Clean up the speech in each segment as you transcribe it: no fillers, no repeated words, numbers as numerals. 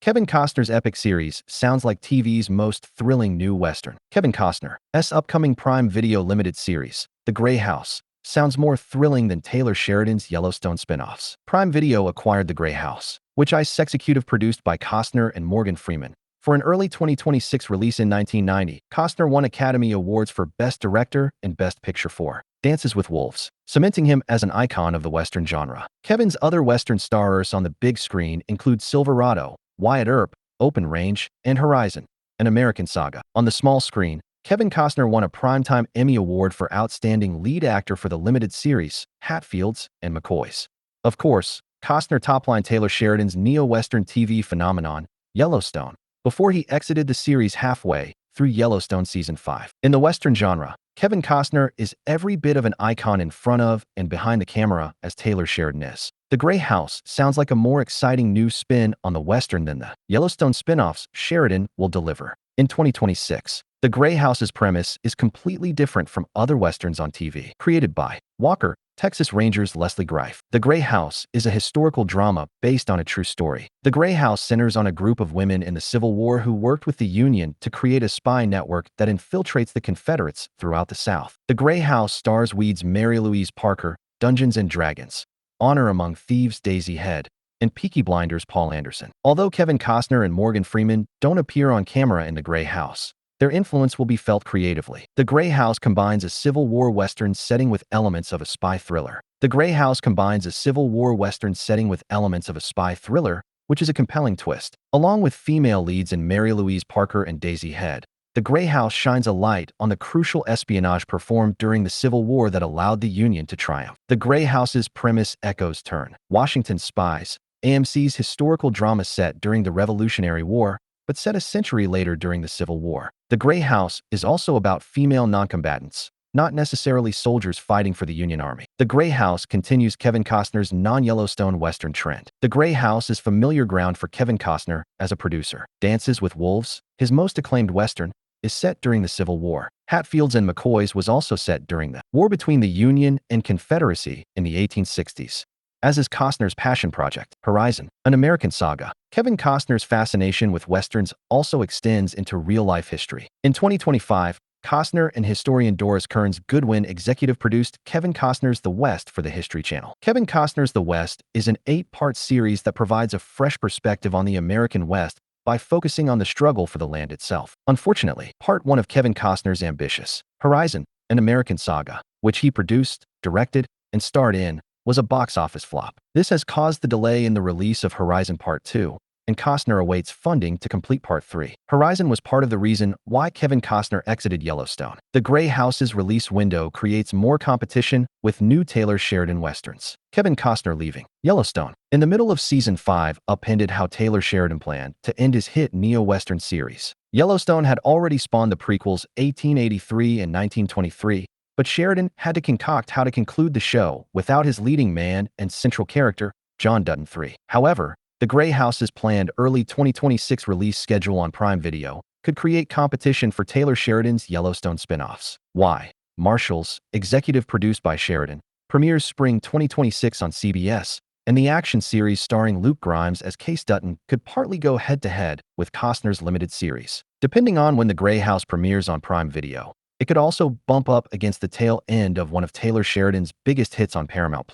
Kevin Costner's epic series sounds like TV's most thrilling new Western. Kevin Costner's upcoming Prime Video limited series, The Grey House, sounds more thrilling than Taylor Sheridan's Yellowstone spinoffs. Prime Video acquired The Grey House, which is executive produced by Costner and Morgan Freeman, for an early 2026 release in 1990. Costner won Academy Awards for Best Director and Best Picture for Dances with Wolves, cementing him as an icon of the Western genre. Kevin's other Western stars on the big screen include Silverado, Wyatt Earp, Open Range, and Horizon, an American saga. On the small screen, Kevin Costner won a Primetime Emmy Award for Outstanding Lead Actor for the limited series, Hatfields and McCoys. Of course, Costner toplined Taylor Sheridan's neo-Western TV phenomenon, Yellowstone, before he exited the series halfway through Yellowstone Season 5. In the Western genre, Kevin Costner is every bit of an icon in front of and behind the camera as Taylor Sheridan is. The Grey House sounds like a more exciting new spin on the Western than the Yellowstone spinoffs Sheridan will deliver. In 2026, The Grey House's premise is completely different from other Westerns on TV. Created by Walker, Texas Rangers Leslie Greif, The Grey House is a historical drama based on a true story. The Grey House centers on a group of women in the Civil War who worked with the Union to create a spy network that infiltrates the Confederates throughout the South. The Grey House stars Weed's Mary-Louise Parker, Dungeons and Dragons, Honor Among Thieves Daisy Head, and Peaky Blinders Paul Anderson. Although Kevin Costner and Morgan Freeman don't appear on camera in The Grey House, their influence will be felt creatively. The Grey House combines a Civil War Western setting with elements of a spy thriller. The Grey House combines a Civil War Western setting with elements of a spy thriller, which is a compelling twist. Along with female leads in Mary-Louise Parker and Daisy Head, The Grey House shines a light on the crucial espionage performed during the Civil War that allowed the Union to triumph. The Grey House's premise echoes Turn, Washington Spies, AMC's historical drama set during the Revolutionary War, but set a century later during the Civil War. The Grey House is also about female noncombatants, not necessarily soldiers fighting for the Union Army. The Grey House continues Kevin Costner's non-Yellowstone Western trend. The Grey House is familiar ground for Kevin Costner as a producer. Dances with Wolves, his most acclaimed Western, is set during the Civil War. Hatfields and McCoys was also set during the war between the Union and Confederacy in the 1860s. As is Costner's passion project, Horizon, an American saga. Kevin Costner's fascination with Westerns also extends into real-life history. In 2025, Costner and historian Doris Kearns Goodwin executive-produced Kevin Costner's The West for the History Channel. Kevin Costner's The West is an 8-part series that provides a fresh perspective on the American West by focusing on the struggle for the land itself. Unfortunately, Part 1 of Kevin Costner's ambitious Horizon, an American saga, which he produced, directed, and starred in, was a box office flop. This has caused the delay in the release of Horizon Part 2, and Costner awaits funding to complete Part 3. Horizon was part of the reason why Kevin Costner exited Yellowstone. The Grey House's release window creates more competition with new Taylor Sheridan Westerns. Kevin Costner leaving Yellowstone. In the middle of Season 5 upended how Taylor Sheridan planned to end his hit neo-Western series. Yellowstone had already spawned the prequels 1883 and 1923, but Sheridan had to concoct how to conclude the show without his leading man and central character, John Dutton III. However, The Grey House's planned early 2026 release schedule on Prime Video could create competition for Taylor Sheridan's Yellowstone spinoffs. Why? Marshals, executive produced by Sheridan, premieres spring 2026 on CBS, and the action series starring Luke Grimes as Case Dutton could partly go head-to-head with Costner's limited series. Depending on when The Grey House premieres on Prime Video, it could also bump up against the tail end of one of Taylor Sheridan's biggest hits on Paramount+.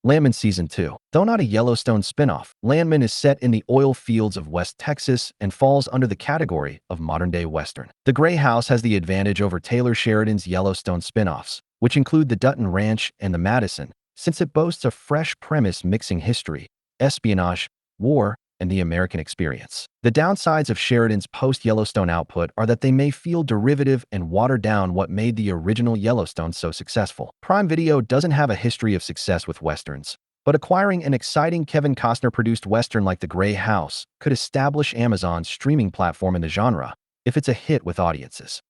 Landman Season 2. Though not a Yellowstone spinoff, Landman is set in the oil fields of West Texas and falls under the category of modern-day Western. The Grey House has the advantage over Taylor Sheridan's Yellowstone spinoffs, which include the Dutton Ranch and the Madison, since it boasts a fresh premise mixing history, espionage, war, and the American experience. The downsides of Sheridan's post-Yellowstone output are that they may feel derivative and water down what made the original Yellowstone so successful. Prime Video doesn't have a history of success with Westerns, but acquiring an exciting Kevin Costner-produced Western like The Grey House could establish Amazon's streaming platform in the genre if it's a hit with audiences.